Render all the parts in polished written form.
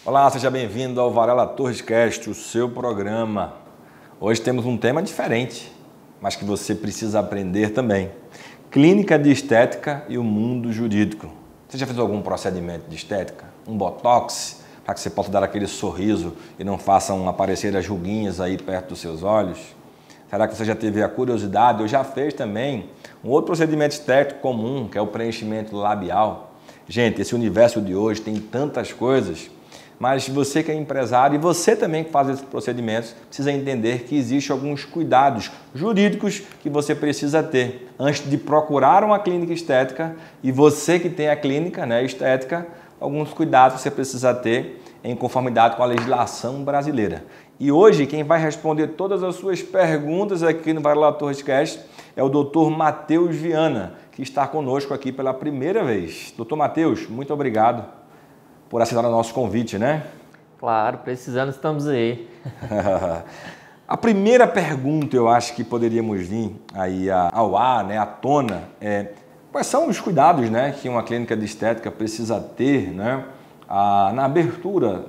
Olá, seja bem-vindo ao Varela Torres Cast, o seu programa. Hoje temos um tema diferente, mas que você precisa aprender também. Clínica de estética e o mundo jurídico. Você já fez algum procedimento de estética? Um botox, para que você possa dar aquele sorriso e não façam aparecer as ruguinhas aí perto dos seus olhos? Será que você já teve a curiosidade ou já fez também um outro procedimento estético comum, que é o preenchimento labial? Gente, esse universo de hoje tem tantas coisas, mas você que é empresário e você também que faz esses procedimentos, precisa entender que existem alguns cuidados jurídicos que você precisa ter antes de procurar uma clínica estética, e você que tem a clínica, né, estética, alguns cuidados que você precisa ter em conformidade com a legislação brasileira. E hoje quem vai responder todas as suas perguntas aqui no Varela Torres Cast é o Dr. Matheus Viana, que está conosco aqui pela primeira vez. Dr. Matheus, muito obrigado por aceitar o nosso convite, né? Claro, precisando, estamos aí. A primeira pergunta, eu acho que poderíamos vir aí ao ar, né, à tona, quais são os cuidados, né, que uma clínica de estética precisa ter, né, na abertura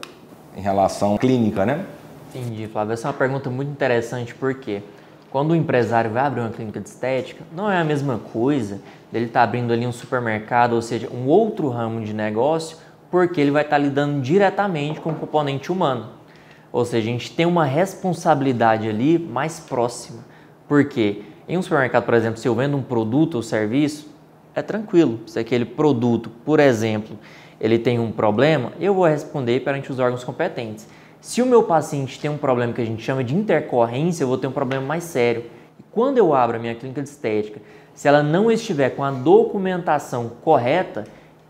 em relação à clínica, né? Entendi, Flávio. Essa é uma pergunta muito interessante porque quando o empresário vai abrir uma clínica de estética, não é a mesma coisa dele estar abrindo ali um supermercado, ou seja, um outro ramo de negócio, porque ele vai estar lidando diretamente com o componente humano. Ou seja, a gente tem uma responsabilidade ali mais próxima. Porque em um supermercado, por exemplo, se eu vendo um produto ou serviço, é tranquilo. Se aquele produto, por exemplo, ele tem um problema, eu vou responder perante os órgãos competentes. Se o meu paciente tem um problema que a gente chama de intercorrência, eu vou ter um problema mais sério. E quando eu abro a minha clínica de estética, se ela não estiver com a documentação correta,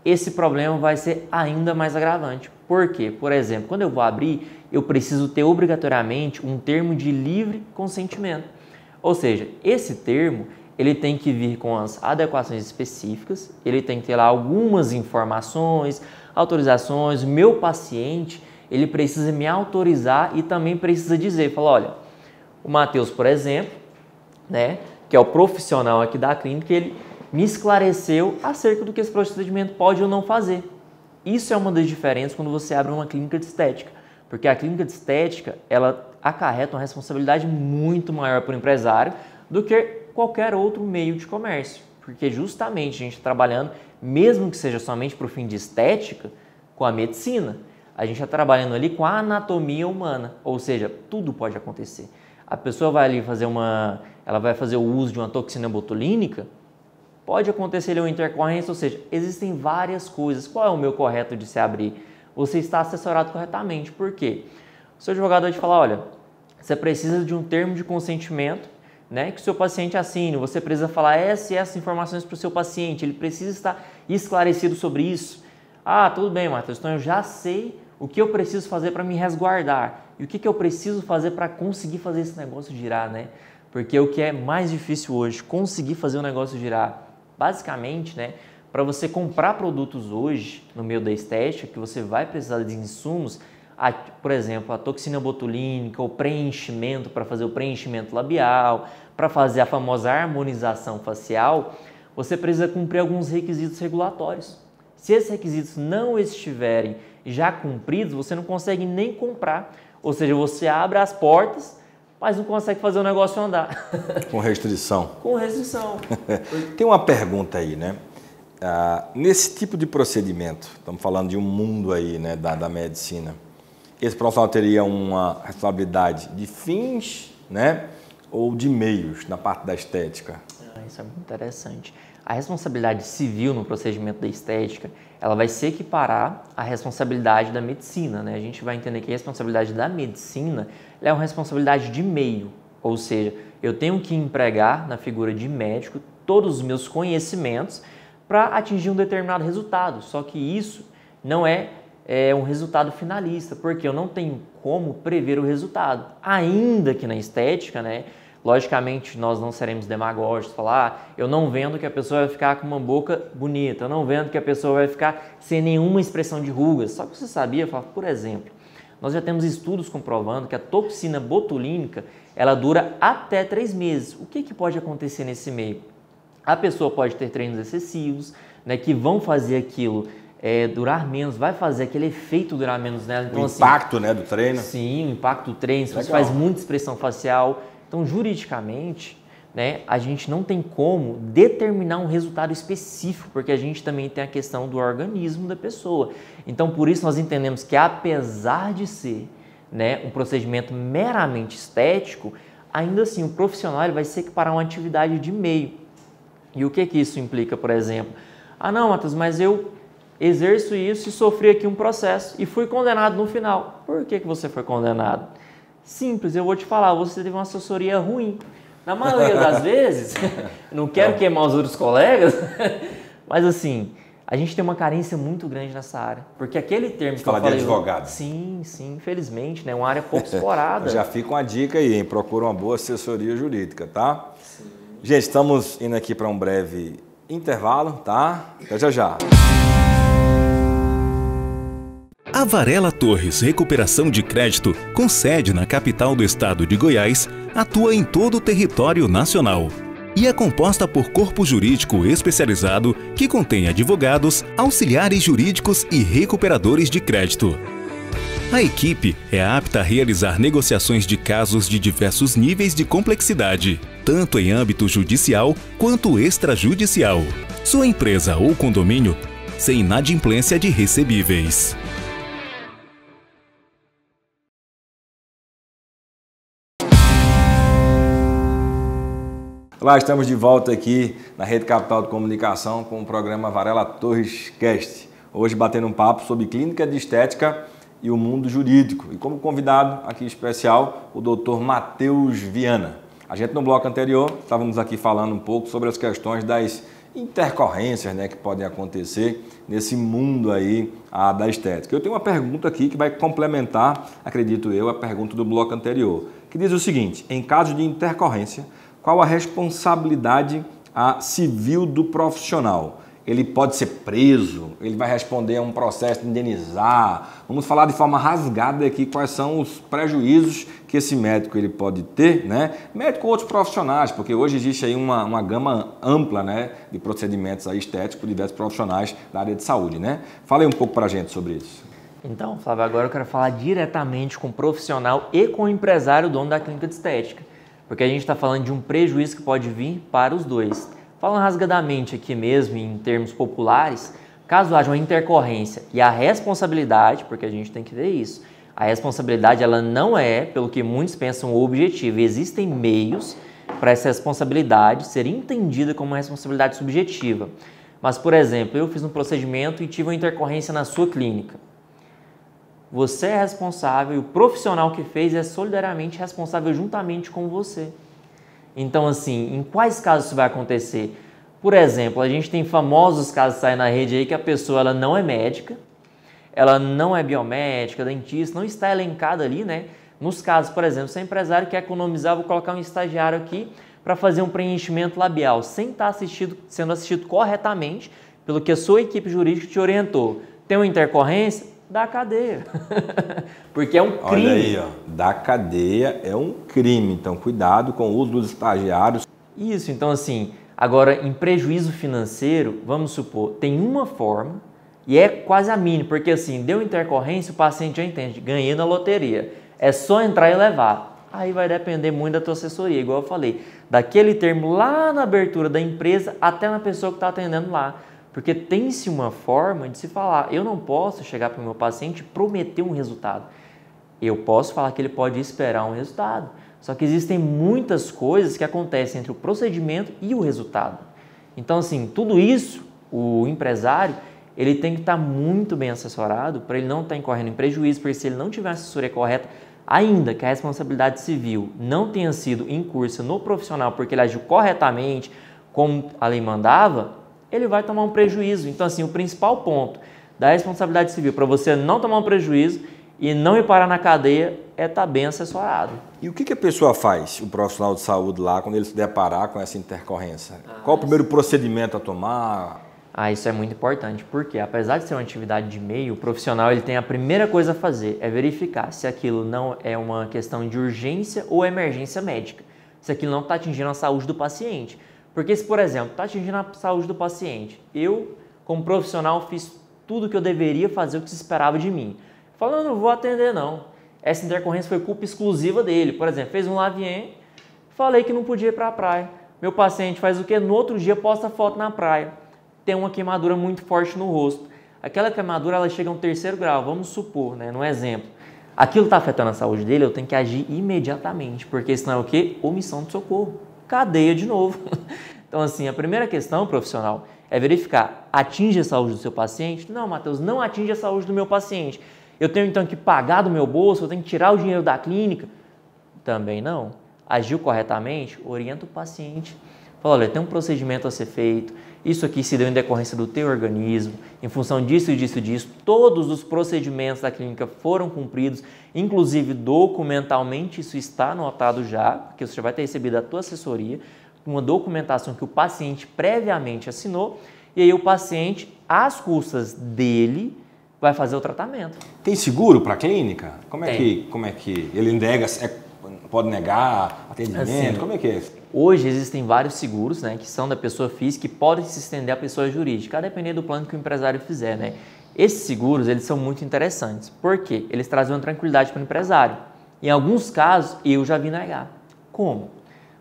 esse problema vai ser ainda mais agravante. Por quê? Por exemplo, quando eu vou abrir, eu preciso ter obrigatoriamente um termo de livre consentimento. Ou seja, esse termo ele tem que vir com as adequações específicas, ele tem que ter lá algumas informações, autorizações. Meu paciente ele precisa me autorizar e também precisa dizer, fala, olha, o Matheus, por exemplo, né, que é o profissional aqui da clínica, ele me esclareceu acerca do que esse procedimento pode ou não fazer. Isso é uma das diferenças quando você abre uma clínica de estética, porque a clínica de estética, ela acarreta uma responsabilidade muito maior para o empresário do que qualquer outro meio de comércio, porque justamente a gente está trabalhando, mesmo que seja somente para o fim de estética, com a medicina. A gente está trabalhando ali com a anatomia humana, ou seja, tudo pode acontecer. A pessoa vai ali ela vai fazer o uso de uma toxina botulínica, pode acontecer ali uma intercorrência, ou seja, existem várias coisas. Qual é o meu correto de se abrir? Você está assessorado corretamente. Por quê? O seu advogado vai te falar, olha, você precisa de um termo de consentimento, né, que o seu paciente assine. Você precisa falar essas informações para o seu paciente. Ele precisa estar esclarecido sobre isso. Ah, tudo bem, Matheus, então eu já sei o que eu preciso fazer para me resguardar e o que eu preciso fazer para conseguir fazer esse negócio girar, né? Porque o que é mais difícil hoje, conseguir fazer o negócio girar. Basicamente, né, para você comprar produtos hoje no meio da estética, que você vai precisar de insumos, por exemplo, a toxina botulínica, o preenchimento para fazer o preenchimento labial, para fazer a famosa harmonização facial, você precisa cumprir alguns requisitos regulatórios. Se esses requisitos não estiverem já cumpridos, você não consegue nem comprar. Ou seja, você abre as portas, mas não consegue fazer o negócio andar. Com restrição. Com restrição. Tem uma pergunta aí, né? Nesse tipo de procedimento, estamos falando de um mundo aí, né, da medicina, esse profissional teria uma responsabilidade de fins, né, ou de meios na parte da estética? Isso é muito interessante. A responsabilidade civil no procedimento da estética, ela vai se equiparar à responsabilidade da medicina, né? A gente vai entender que a responsabilidade da medicina é uma responsabilidade de meio, ou seja, eu tenho que empregar na figura de médico todos os meus conhecimentos para atingir um determinado resultado, só que isso não é um resultado finalista, porque eu não tenho como prever o resultado, ainda que na estética, né? Logicamente, nós não seremos demagógicos, falar, eu não vendo que a pessoa vai ficar com uma boca bonita, eu não vendo que a pessoa vai ficar sem nenhuma expressão de rugas. Só que você sabia, por exemplo, nós já temos estudos comprovando que a toxina botulínica, ela dura até 3 meses. O que pode acontecer nesse meio? A pessoa pode ter treinos excessivos, né, que vão fazer aquilo durar menos, vai fazer aquele efeito durar menos nela. Então, o impacto, né, do treino. Sim, o impacto do treino, se Legal. você faz muita expressão facial. Então, juridicamente, né, a gente não tem como determinar um resultado específico, porque a gente também tem a questão do organismo da pessoa. Então, por isso nós entendemos que, apesar de ser, né, um procedimento meramente estético, ainda assim o profissional ele vai se equiparar a uma atividade de meio. E o que isso implica, por exemplo? Ah, não, Matheus, mas eu exerço isso e sofri aqui um processo e fui condenado no final. Por que você foi condenado? Simples, eu vou te falar, você teve uma assessoria ruim. Na maioria das vezes, não quero queimar os outros colegas, mas assim, a gente tem uma carência muito grande nessa área. Porque aquele termo que eu falei... de advogado. Sim, infelizmente, né? Uma área pouco explorada. Já fica uma dica aí, hein? Procura uma boa assessoria jurídica, tá? Sim. Gente, estamos indo aqui para um breve intervalo, tá? Até já. A Varela Torres Recuperação de Crédito, com sede na capital do estado de Goiás, atua em todo o território nacional e é composta por corpo jurídico especializado que contém advogados, auxiliares jurídicos e recuperadores de crédito. A equipe é apta a realizar negociações de casos de diversos níveis de complexidade, tanto em âmbito judicial quanto extrajudicial. Sua empresa ou condomínio sem inadimplência de recebíveis. Olá, estamos de volta aqui na Rede Capital de Comunicação com o programa Varela Torres Cast. Hoje batendo um papo sobre clínica de estética e o mundo jurídico. E como convidado aqui especial, o Dr. Matheus Viana. A gente no bloco anterior estávamos aqui falando um pouco sobre as questões das intercorrências, né, que podem acontecer nesse mundo aí da estética. Eu tenho uma pergunta aqui que vai complementar, acredito eu, a pergunta do bloco anterior, que diz o seguinte: em caso de intercorrência, qual a responsabilidade civil do profissional? Ele pode ser preso? Ele vai responder a um processo de indenizar? Vamos falar de forma rasgada aqui quais são os prejuízos que esse médico ele pode ter, né? Médico ou outros profissionais, porque hoje existe aí uma gama ampla, né, de procedimentos aí estéticos por diversos profissionais da área de saúde, né? Fala aí um pouco pra gente sobre isso. Então, Flávio, agora eu quero falar diretamente com o profissional e com o empresário, dono da clínica de estética. Porque a gente está falando de um prejuízo que pode vir para os dois. Falando rasgadamente aqui mesmo, em termos populares, caso haja uma intercorrência e a responsabilidade, porque a gente tem que ver isso, a responsabilidade ela não é, pelo que muitos pensam, o objetivo. Existem meios para essa responsabilidade ser entendida como uma responsabilidade subjetiva. Mas, por exemplo, eu fiz um procedimento e tive uma intercorrência na sua clínica. Você é responsável e o profissional que fez é solidariamente responsável juntamente com você. Então, assim, em quais casos isso vai acontecer? Por exemplo, a gente tem famosos casos que saem na rede aí que a pessoa ela não é médica, ela não é biomédica, dentista, não está elencada ali, né? Nos casos, por exemplo, se o empresário quer economizar, vou colocar um estagiário aqui para fazer um preenchimento labial, sem estar sendo assistido corretamente pelo que a sua equipe jurídica te orientou. Tem uma intercorrência? Da cadeia, porque é um crime. Olha aí, ó, da cadeia é um crime, então cuidado com o uso dos estagiários. Isso, então assim, agora em prejuízo financeiro, vamos supor, tem uma forma e é quase a mínima, porque assim, deu intercorrência, o paciente já entende, ganhei na loteria, é só entrar e levar. Aí vai depender muito da tua assessoria, igual eu falei, daquele termo lá na abertura da empresa até na pessoa que está atendendo lá. Porque tem-se uma forma de se falar, eu não posso chegar para o meu paciente e prometer um resultado. Eu posso falar que ele pode esperar um resultado. Só que existem muitas coisas que acontecem entre o procedimento e o resultado. Então, assim, tudo isso, o empresário, ele tem que estar muito bem assessorado para ele não estar incorrendo em prejuízo, porque se ele não tiver a assessoria correta, ainda que a responsabilidade civil não tenha sido incursa no profissional porque ele agiu corretamente, como a lei mandava, ele vai tomar um prejuízo. Então, assim, o principal ponto da responsabilidade civil para você não tomar um prejuízo e não ir parar na cadeia é estar bem assessorado. E o que a pessoa faz, o profissional de saúde lá, quando ele se deparar com essa intercorrência? Qual o primeiro procedimento a tomar? Isso é muito importante, porque apesar de ser uma atividade de meio, o profissional ele tem a primeira coisa a fazer, é verificar se aquilo não é uma questão de urgência ou emergência médica, se aquilo não está atingindo a saúde do paciente. Porque se, por exemplo, está atingindo a saúde do paciente, eu, como profissional, fiz tudo o que eu deveria fazer, o que se esperava de mim. Falando, não vou atender não. Essa intercorrência foi culpa exclusiva dele. Por exemplo, fez um lavien, falei que não podia ir para a praia. Meu paciente faz o quê? No outro dia posta foto na praia. Tem uma queimadura muito forte no rosto. Aquela queimadura ela chega a um 3º grau, vamos supor, né, num exemplo. Aquilo está afetando a saúde dele, eu tenho que agir imediatamente, porque senão é o quê? Omissão de socorro. Cadeia de novo. Então, assim, a primeira questão, profissional, é verificar, atinge a saúde do seu paciente? Não, Matheus, não atinge a saúde do meu paciente. Eu tenho, então, que pagar do meu bolso, eu tenho que tirar o dinheiro da clínica? Também não. Agiu corretamente? Orienta o paciente. Fala, olha, tem um procedimento a ser feito, isso aqui se deu em decorrência do teu organismo, em função disso, todos os procedimentos da clínica foram cumpridos, inclusive documentalmente isso está anotado já, porque você já vai ter recebido a tua assessoria, uma documentação que o paciente previamente assinou, e aí o paciente, às custas dele, vai fazer o tratamento. Tem seguro para a clínica? Como é que ele nega, pode negar atendimento? Assim, como é que é? Hoje existem vários seguros, né, que são da pessoa física e podem se estender à pessoa jurídica, a depender do plano que o empresário fizer, né? Esses seguros, eles são muito interessantes. Por quê? Eles trazem uma tranquilidade para o empresário. Em alguns casos, eu já vi negar. Como?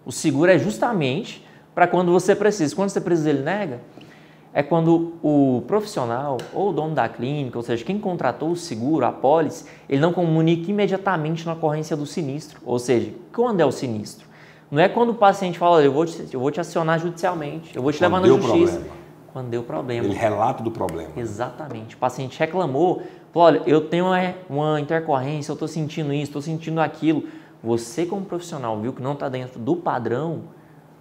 O seguro é justamente para quando você precisa. Quando você precisa, ele nega. É quando o profissional ou o dono da clínica, ou seja, quem contratou o seguro, a apólice, ele não comunica imediatamente na ocorrência do sinistro. Ou seja, quando é o sinistro? Não é quando o paciente fala, eu vou te acionar judicialmente, eu vou te levar na justiça. Quando deu problema. Ele relata do problema. Exatamente. O paciente reclamou, falou, olha, eu tenho uma intercorrência, eu estou sentindo isso, estou sentindo aquilo. Você, como profissional, viu que não está dentro do padrão,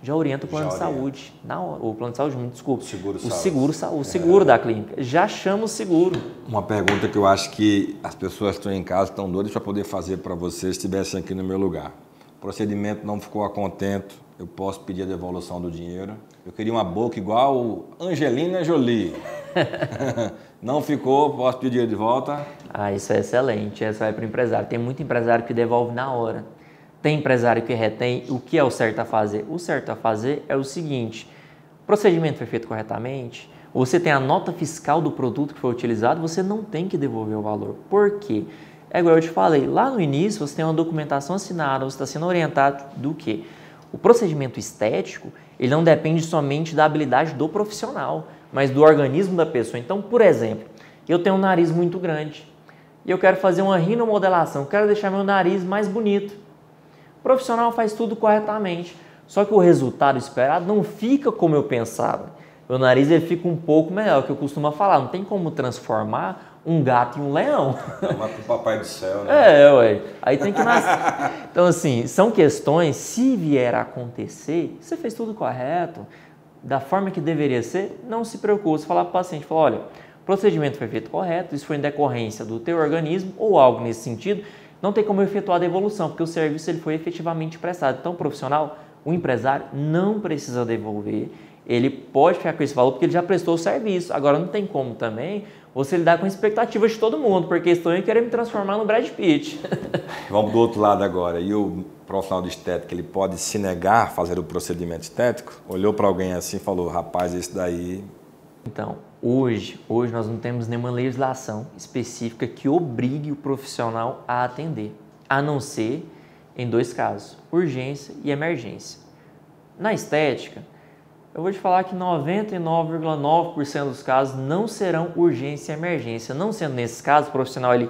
já orienta o plano de saúde. O plano de saúde, me desculpe. O seguro da clínica. Já chama o seguro. Uma pergunta que eu acho que as pessoas que estão em casa estão doidas para poder fazer para vocês se estivessem aqui no meu lugar. O procedimento não ficou a contento, eu posso pedir a devolução do dinheiro. Eu queria uma boca igual Angelina Jolie. Não ficou, posso pedir de volta. Isso é excelente, essa vai para o empresário. Tem muito empresário que devolve na hora. Tem empresário que retém. O que é o certo a fazer? O certo a fazer é o seguinte, o procedimento foi feito corretamente, você tem a nota fiscal do produto que foi utilizado, você não tem que devolver o valor. Por quê? É igual eu te falei, lá no início você tem uma documentação assinada, você está sendo orientado do quê? O procedimento estético, ele não depende somente da habilidade do profissional, mas do organismo da pessoa. Então, por exemplo, eu tenho um nariz muito grande e eu quero fazer uma rinomodelação, quero deixar meu nariz mais bonito. O profissional faz tudo corretamente, só que o resultado esperado não fica como eu pensava. Meu nariz ele fica um pouco melhor, que eu costumo falar, não tem como transformar um gato em um leão. Mas com o papai do céu, né? Ué. Aí tem que nascer. Então, assim, são questões, se vier a acontecer, você fez tudo correto, da forma que deveria ser, não se preocupe. Você falar para o paciente, fala, olha, o procedimento foi feito correto, isso foi em decorrência do teu organismo ou algo nesse sentido, não tem como efetuar a devolução, porque o serviço ele foi efetivamente prestado. Então, o profissional, o empresário, não precisa devolver, ele pode ficar com esse valor porque ele já prestou o serviço. Agora, não tem como também você lidar com expectativas de todo mundo, porque estão aí querendo me transformar no Brad Pitt. Vamos do outro lado agora. E o profissional de estética, ele pode se negar a fazer o procedimento estético? Olhou para alguém assim e falou, rapaz, esse daí... Então, hoje nós não temos nenhuma legislação específica que obrigue o profissional a atender, a não ser em 2 casos, urgência e emergência. Na estética, eu vou te falar que 99,9% dos casos não serão urgência e emergência. Não sendo nesses casos, o profissional ele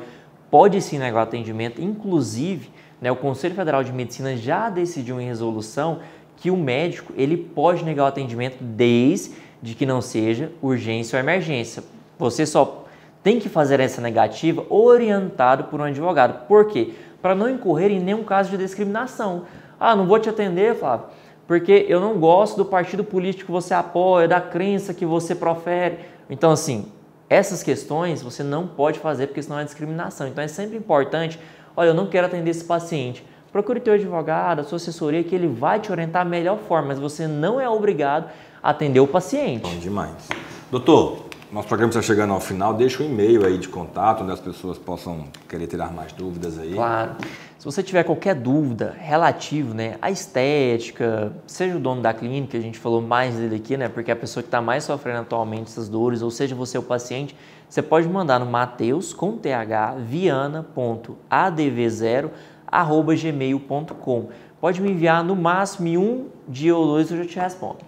pode sim negar o atendimento. Inclusive, né, o Conselho Federal de Medicina já decidiu em resolução que o médico ele pode negar o atendimento desde que não seja urgência ou emergência. Você só tem que fazer essa negativa orientado por um advogado. Por quê? Para não incorrer em nenhum caso de discriminação. Não vou te atender, Flávio, porque eu não gosto do partido político que você apoia, da crença que você profere. Então, assim, essas questões você não pode fazer porque senão é discriminação. Então, é sempre importante, olha, eu não quero atender esse paciente. Procure teu advogado, a sua assessoria, que ele vai te orientar da melhor forma, mas você não é obrigado a atender o paciente. Bom demais. Doutor, nosso programa está chegando ao final. Deixa um e-mail aí de contato, onde as pessoas possam querer tirar mais dúvidas aí. Claro. Se você tiver qualquer dúvida relativo, né, à estética, seja o dono da clínica, a gente falou mais dele aqui, né, porque é a pessoa que está mais sofrendo atualmente essas dores, ou seja, você é o paciente, você pode mandar no Mateus, com TH, viana.adv0@gmail.com. Pode me enviar no máximo em um dia ou dois, eu já te respondo.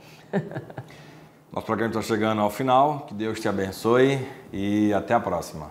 Nosso programa está chegando ao final. Que Deus te abençoe e até a próxima.